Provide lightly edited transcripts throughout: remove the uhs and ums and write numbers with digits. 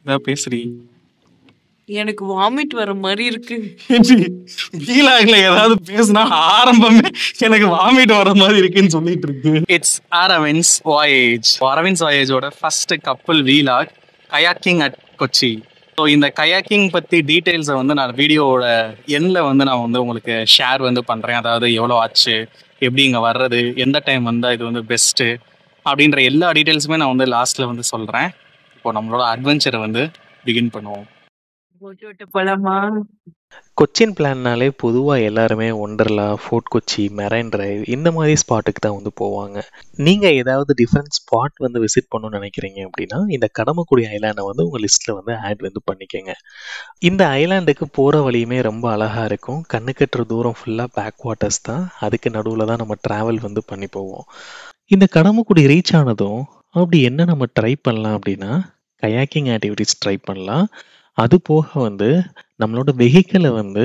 ஏதாவது பேசுறீ? எனக்கு வாமிட் வர மாதிரி இருக்கு. வீலாக்ல ஏதாவது பேசுனா ஆரம்பமே எனக்கு வாமிட் வர மாதிரி இருக்குன்னு சொல்லிட்டு இருக்கு. It's Aravind's voyage. அரவிந்த்ஸ் வாயேஜோட ஃபர்ஸ்ட் கப்பல் வீலாக் கயாக்கிங் அட் கொச்சி. ஸோ இந்த கயாக்கிங் பற்றி டீட்டெயில்ஸை வந்து நான் வீடியோவோட எண்ணில் வந்து நான் வந்து உங்களுக்கு ஷேர் வந்து பண்ணுறேன். அதாவது எவ்வளோ ஆச்சு, எப்படி இங்கே வர்றது, எந்த டைம் வந்தால் இது வந்து பெஸ்ட்டு அப்படின்ற எல்லா டீட்டெயில்ஸுமே நான் வந்து லாஸ்ட்டில் வந்து சொல்கிறேன். இப்போ நம்மளோட அட்வென்ச்சரை வந்து பிகின் பண்ணுவோம். போலாமா? கொச்சின் பிளான்னாலே பொதுவாக எல்லாருமே Wonderla, Fort Kochi, Marine Drive இந்த மாதிரி ஸ்பாட்டுக்கு தான் வந்து போவாங்க. நீங்கள் ஏதாவது டிஃப்ரெண்ட் ஸ்பாட் வந்து விசிட் பண்ணணும்னு நினைக்கிறீங்க அப்படின்னா இந்த கடமக்குடி ஐலாண்டை வந்து உங்கள் லிஸ்ட்டில் வந்து ஆட் வந்து பண்ணிக்கோங்க. இந்த ஐலாண்டுக்கு போகிற வழியுமே ரொம்ப அழகாக இருக்கும். கண்ணு கட்டுற தூரம் ஃபுல்லாக பேக் வாட்டர்ஸ் தான். அதுக்கு நடுவில் தான் நம்ம ட்ராவல் வந்து பண்ணி போவோம். இந்த கடமக்குடி ரீச் ஆனதும் அப்படி என்ன நம்ம ட்ரை பண்ணலாம் அப்படின்னா கயாக்கிங் ஆக்டிவிட்டிஸ் ட்ரை பண்ணலாம். அது போக வந்து நம்மளோட வெஹிக்கிளை வந்து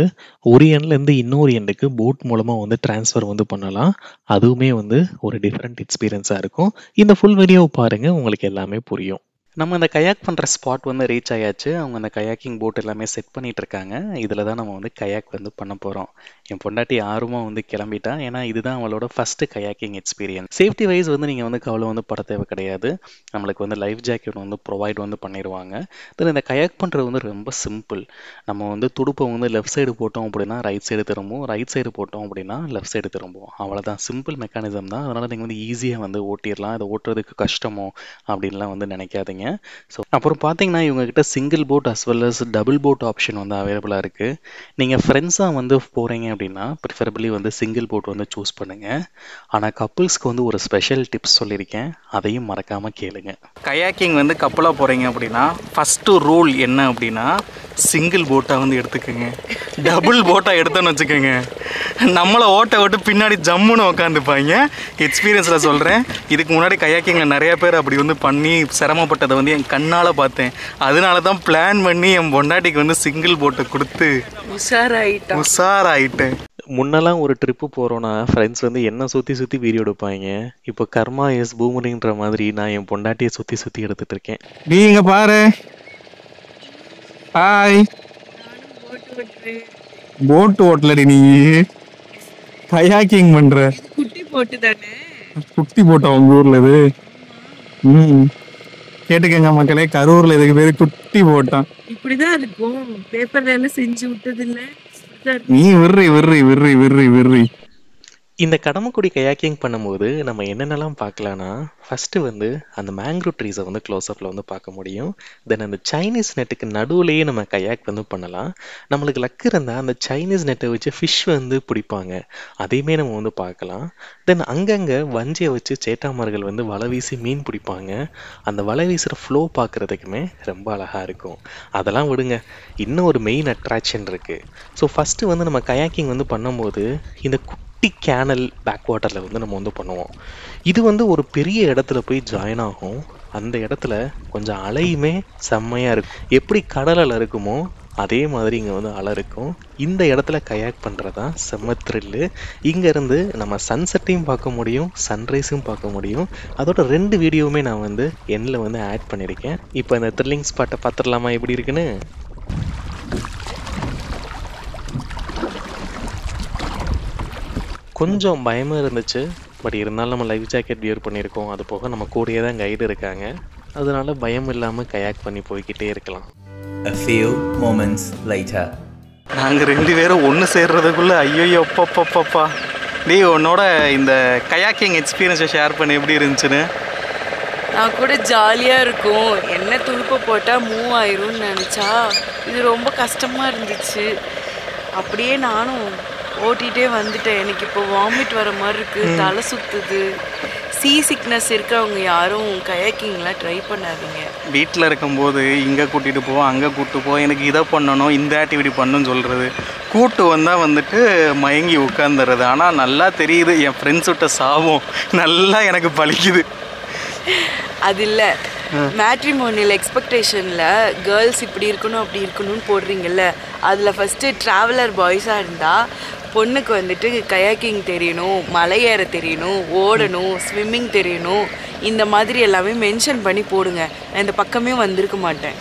ஒரு எண்ட்லேருந்து இன்னொரு எண்டுக்கு போட் மூலமாக வந்து ட்ரான்ஸ்ஃபர் வந்து பண்ணலாம். அதுவுமே வந்து ஒரு டிஃப்ரெண்ட் எக்ஸ்பீரியன்ஸாக இருக்கும். இந்த ஃபுல் வீடியோவை பாருங்கள், உங்களுக்கு எல்லாமே புரியும். நம்ம அந்த கயாக் பண்ணுற ஸ்பாட் வந்து ரீச் ஆயாச்சு. அவங்க அந்த கயாக்கிங் போட் எல்லாமே செட் பண்ணிட்டு இருக்காங்க. இதில் தான் நம்ம வந்து கயாக் வந்து பண்ண போகிறோம். என் பொண்டாட்டி ஆர்வமாக வந்து கிளம்பிட்டா. ஏன்னா இதுதான் அவளோட first kayaking experience. Safety wise வந்து நீங்கள் வந்து கவலை வந்து பட தேவை கிடையாது. நம்மளுக்கு வந்து லைஃப் ஜாக்கெட் வந்து ப்ரொவைட் வந்து பண்ணிடுவாங்க. தென் இந்த கயாக் பண்ணுறது வந்து ரொம்ப சிம்பிள். நம்ம வந்து துடுப்பை வந்து லெஃப்ட் சைடு போட்டோம் அப்படின்னா ரைட் சைடு திரும்பும், ரைட் சைடு போட்டோம் அப்படின்னா லெஃப்ட் சைடு திரும்பும். அவ்வளோதான், சிம்பிள் மெக்கானிசம் தான். அதனால் நீங்கள் வந்து ஈஸியாக வந்து ஓட்டிடலாம். இதை ஓட்டுறதுக்கு கஷ்டமோ அப்படின்லாம் வந்து நினைக்காதீங்க. ஸோ அப்புறம் பார்த்தீங்கன்னா இவங்ககிட்ட single boat as well as double boat option வந்து அவைலபிளாக இருக்குது. நீங்கள் ஃப்ரெண்ட்ஸாக வந்து போகிறீங்க அப்படின்னா ப்ரிஃபரபிளி வந்து சிங்கிள் போட் வந்து சூஸ் பண்ணுங்கள். ஆனால் கப்புள்ஸ்க்கு வந்து ஒரு ஸ்பெஷல் டிப்ஸ் சொல்லியிருக்கேன், அதையும் மறக்காமல் கேளுங்க. கயாக்கிங் வந்து கப்பலாக போகிறீங்க அப்படின்னா ஃபஸ்ட்டு ரூல் என்ன அப்படின்னா சிங்கிள் போட்டாக வந்து எடுத்துக்கோங்க. டபுள் போட்டாக எடுத்தோன்னு வச்சுக்கோங்க, நம்மளை ஓட்டை விட்டு பின்னாடி ஜம்முன்னு உக்காந்துப்பாங்க. எக்ஸ்பீரியன்ஸில் சொல்கிறேன். இதுக்கு முன்னாடி கயாக்கிங்கில் நிறைய பேர் அப்படி வந்து பண்ணி சிரமப்பட்டதை வந்து என் கண்ணால் பார்த்தேன். அதனால தான் பிளான் பண்ணி என் பொண்டாட்டிக்கு வந்து சிங்கிள் போட்டை கொடுத்து உஷாராயிட்டேன். முன்னெல்லாம் ஒரு ட்ரிப்பு போகிறோன்னா ஃப்ரெண்ட்ஸ் வந்து என்ன சுற்றி சுற்றி வீடியோ எடுப்பாங்க. இப்போ கர்மா எஸ் பூமரிங்கிற மாதிரி நான் என் பொண்டாட்டியை சுற்றி சுற்றி எடுத்துகிட்டு இருக்கேன். நீங்க பாரு. ஹாய். போட் ஓட்டலடி, நீ கயாக்கிங் பண்ற. குட்டி போட்டு தானே? குட்டி போட்டா உங்க ஊர்ல இது? கேட்டுக்கங்க மக்களே, கரூர்ல இதுக்கு பேரு குட்டி போட்டான். இப்படிதான் இருக்கும். பேப்பர்ல எல்லாம் செஞ்சு விட்டது இல்ல. நீ விர்ரி. இந்த கடமக்குடி கயாக்கிங் பண்ணும்போது நம்ம என்னென்னலாம் பார்க்கலான்னா ஃபஸ்ட்டு வந்து அந்த மேங்க்ரூவ் ட்ரீஸை வந்து க்ளோஸ்அப்பில் வந்து பார்க்க முடியும். தென் அந்த சைனீஸ் நெட்டுக்கு நடுவுலேயே நம்ம கயாக் வந்து பண்ணலாம். நம்மளுக்கு லக்கு இருந்தால் அந்த சைனீஸ் நெட்டை வச்சு ஃபிஷ் வந்து பிடிப்பாங்க, அதையுமே நம்ம வந்து பார்க்கலாம். தென் அங்கங்கே வஞ்சியை வச்சு சேட்டாமார்கள் வந்து வலை வீசி மீன் பிடிப்பாங்க. அந்த வலை வீசுகிற ஃப்ளோ பார்க்குறதுக்குமே ரொம்ப அழகாக இருக்கும். அதெல்லாம் விடுங்க, இன்னும் ஒரு மெயின் அட்ராக்ஷன் இருக்குது. ஸோ ஃபஸ்ட்டு வந்து நம்ம கயாக்கிங் வந்து பண்ணும்போது இந்த குட்டி கேனல் பேக் வாட்டரில் வந்து நம்ம வந்து பண்ணுவோம். இது வந்து ஒரு பெரிய இடத்துல போய் ஜாயின் ஆகும். அந்த இடத்துல கொஞ்சம் அலையுமே செம்மையாக இருக்கும். எப்படி கடல் அலை இருக்குமோ அதே மாதிரி இங்கே வந்து அலை இருக்கும். இந்த இடத்துல கயாக் பண்ணுறது தான் செம்ம த்ரில்லு. இங்கேருந்து நம்ம சன்செட்டையும் பார்க்க முடியும், சன்ரைஸும் பார்க்க முடியும். அதோட 2 வீடியோவுமே நான் வந்து எண்ணில் வந்து ஆட் பண்ணியிருக்கேன். இப்போ இந்த த்ரில்லிங் ஸ்பாட்டை பார்த்துடலாமா எப்படி இருக்குன்னு? கொஞ்சம் பயமாக இருந்துச்சு, பட் இருந்தாலும் நம்ம லைஃப் ஜாக்கெட் வியர் பண்ணியிருக்கோம். அது போக நம்ம கூடயே தான் கைடு இருக்காங்க. அதனால பயம் இல்லாமல் கயாக் பண்ணி போய்கிட்டே இருக்கலாம். A few moments later. நாங்கள் 2 பேரும் ஒன்று சேர்றதுக்குள்ளே ஐயோ அப்பப்பப்பா. நீ உன்னோட இந்த கயாக்கிங் எக்ஸ்பீரியன்ஸை ஷேர் பண்ணி எப்படி இருந்துச்சுன்னு? நான் கூட ஜாலியாக இருக்கும். என்ன துடுப்பை போட்டால் மூவ் ஆயிரும்னு நினச்சா இது ரொம்ப கஷ்டமாக இருந்துச்சு. அப்படியே நானும் ஓட்டிகிட்டே வந்துட்டேன். எனக்கு இப்போ வாமிட் வர மாதிரி இருக்குது, தலை சுற்றுது. சிக்னஸ் இருக்கவங்க யாரும் கயாக்கிங்லாம் ட்ரை பண்ணாதீங்க. வீட்டில் இருக்கும்போது இங்கே கூட்டிகிட்டு போவோம், அங்கே கூப்பிட்டு போவோம், எனக்கு இதை பண்ணணும், இந்த ஆக்டிவிட்டி பண்ணணும்னு சொல்கிறது. கூட்டு வந்தால் வந்துட்டு மயங்கி உட்காந்துடுறது. ஆனால் நல்லா தெரியுது என் ஃப்ரெண்ட்ஸ் விட்ட சாபம் நல்லா எனக்கு பலிக்குது. அது இல்லை, மேட்ரிமோனியல் எக்ஸ்பெக்டேஷனில் கேர்ள்ஸ் இப்படி இருக்கணும் அப்படி இருக்கணும்னு போடுறீங்கல்ல, அதில் ஃபஸ்ட்டு ட்ராவலர் பாய்ஸாக இருந்தால் பொண்ணுக்கு வந்துட்டு கயாக்கிங் தெரியணும், மலை ஏற தெரியணும், ஓடணும், ஸ்விம்மிங் தெரியணும், இந்த மாதிரி எல்லாமே மென்ஷன் பண்ணி போடுங்க. நான் இந்த பக்கமே வந்திருக்க மாட்டேன்.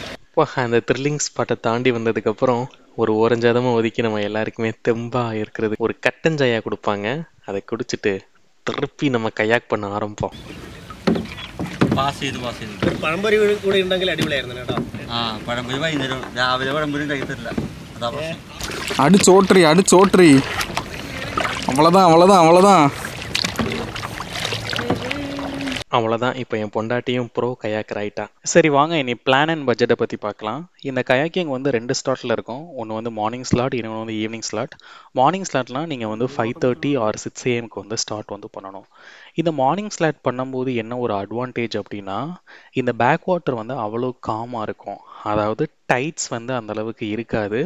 அந்த த்ரில்லிங் ஸ்பாட்டை தாண்டி வந்ததுக்கப்புறம் ஒரு ஓரஞ்சாதமாக ஒதுக்கி நம்ம எல்லாருக்குமே தெம்பாக இருக்கிறது ஒரு கட்டஞ்சாயா കൊടുப்பாங்க. அதை குடிச்சிட்டு திருப்பி நம்ம கயாக் பண்ண ஆரம்பிப்போம். ഒരു പഴംപൊരി കൂടെ ഉണ്ടെങ്കിൽ അടിപൊളിയായിരുന്നു കേട്ടോ. പഴംപൊരി വൈകുന്നേരം രാവിലെ പഴംപൊരി കഴിക്കത്തില്ല, അതാ പ്രശ്നം. அடிச்சோட்ரி அவ்வளோதான். அவ்வளோதான். இப்போ என் பொண்டாட்டியும் ப்ரோ கயாக்கர் ஆகிட்டா. சரி வாங்க இனி பிளான் அண்ட் பட்ஜெட்டை பற்றி பார்க்கலாம். இந்த கயாக்கிங் வந்து 2 ஸ்லாட்டில் இருக்கும். ஒன்று வந்து மார்னிங் ஸ்லாட், இன்னொன்று வந்து ஈவினிங் ஸ்லாட். மார்னிங் ஸ்லாட்லாம் நீங்கள் வந்து 5:30 ஆர் 6 AM வந்து ஸ்டார்ட் வந்து பண்ணணும். இந்த மார்னிங் ஸ்லாட் பண்ணும்போது என்ன ஒரு அட்வான்டேஜ் அப்படின்னா, இந்த பேக் வாட்டர் வந்து அவ்வளோ காமாக இருக்கும். அதாவது டைட்ஸ் வந்து அந்தளவுக்கு இருக்காது.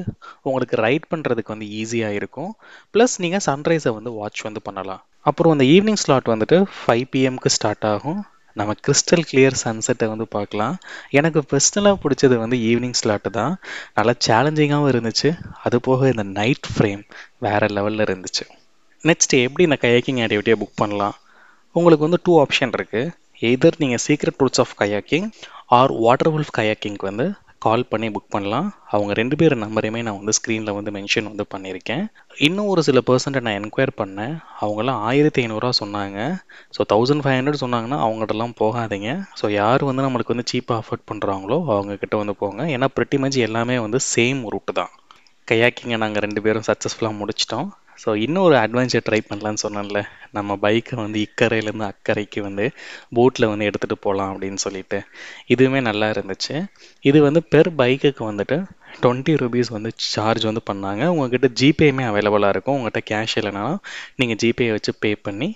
உங்களுக்கு ரைட் பண்ணுறதுக்கு வந்து ஈஸியாக இருக்கும். ப்ளஸ் நீங்கள் சன்ரைஸை வந்து வாட்ச் வந்து பண்ணலாம். அப்புறம் அந்த ஈவினிங் ஸ்லாட் வந்துட்டு 5 PMக்கு ஸ்டார்ட் ஆகும். நம்ம கிறிஸ்டல் கிளியர் சன்செட்டை வந்து பார்க்கலாம். எனக்கு பர்சனலாக பிடிச்சது வந்து ஈவினிங் ஸ்லாட்டு தான். நல்லா சேலஞ்சிங்காகவும் இருந்துச்சு. அது போக இந்த நைட் ஃப்ரேம் வேறு லெவலில் இருந்துச்சு. நெக்ஸ்ட் எப்படி இந்த கயாக்கிங் ஆக்டிவிட்டியை புக் பண்ணலாம்? உங்களுக்கு வந்து 2 ஆப்ஷன் இருக்குது. எதர் நீங்கள் secret routes of kayaking or water wolf கயாக்கிங்க்கு வந்து கால் பண்ணி புக் பண்ணலாம். அவங்க 2 பேர் நம்பரையுமே நான் வந்து ஸ்க்ரீனில் வந்து மென்ஷன் வந்து பண்ணியிருக்கேன். இன்னும் ஒரு சில பர்சன்ட்டை நான் என்கொயர் பண்ணேன். அவங்களாம் 1500 சொன்னாங்க. ஸோ 1500 சொன்னாங்கன்னா அவங்ககிட்டலாம் போகாதீங்க. ஸோ யார் வந்து நம்மளுக்கு வந்து சீப்பாக அஃபோர்ட் பண்ணுறாங்களோ அவங்கக்கிட்ட வந்து போங்க. ஏன்னா ப்ரிட்டி மச் எல்லாமே வந்து சேம் ரூட்டு தான். கயாக்கிங்கை நாங்கள் 2 பேரும் சக்ஸஸ்ஃபுல்லாக முடிச்சிட்டோம். ஸோ இன்னும் ஒரு அட்வென்ச்சர் ட்ரை பண்ணலான்னு சொன்னேன்ல, நம்ம பைக்கை வந்து இக்கரையிலேருந்து அக்கறைக்கு வந்து போட்டில் வந்து எடுத்துகிட்டு போகலாம் அப்படின்னு சொல்லிட்டு. இதுவுமே நல்லா இருந்துச்சு. இது வந்து பெர் பைக்குக்கு வந்துட்டு 20 rupees வந்து சார்ஜ் வந்து பண்ணாங்க. உங்கள்கிட்ட ஜிபேயுமே அவைலபிளாக இருக்கும். உங்கள்கிட்ட கேஷ் இல்லைனா நீங்கள் ஜிபே வச்சு பே பண்ணி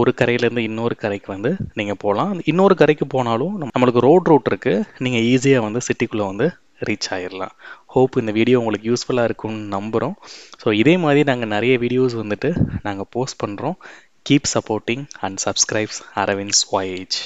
ஒரு கரையிலேருந்து இன்னொரு கரைக்கு வந்து நீங்கள் போகலாம். இன்னொரு கரைக்கு போனாலும் நம்மளுக்கு ரோட் ரூட் இருக்குது. நீங்கள் ஈஸியாக வந்து சிட்டிக்குள்ளே வந்து ரீச் ஆகிடலாம். ஹோப் இந்த வீடியோ உங்களுக்கு யூஸ்ஃபுல்லாக இருக்கும்னு நம்புகிறோம். ஸோ இதே மாதிரி நாங்கள் நிறைய வீடியோஸ் வந்துட்டு நாங்கள் போஸ்ட் பண்ணுறோம். Keep supporting and subscribes Aravind's voyage.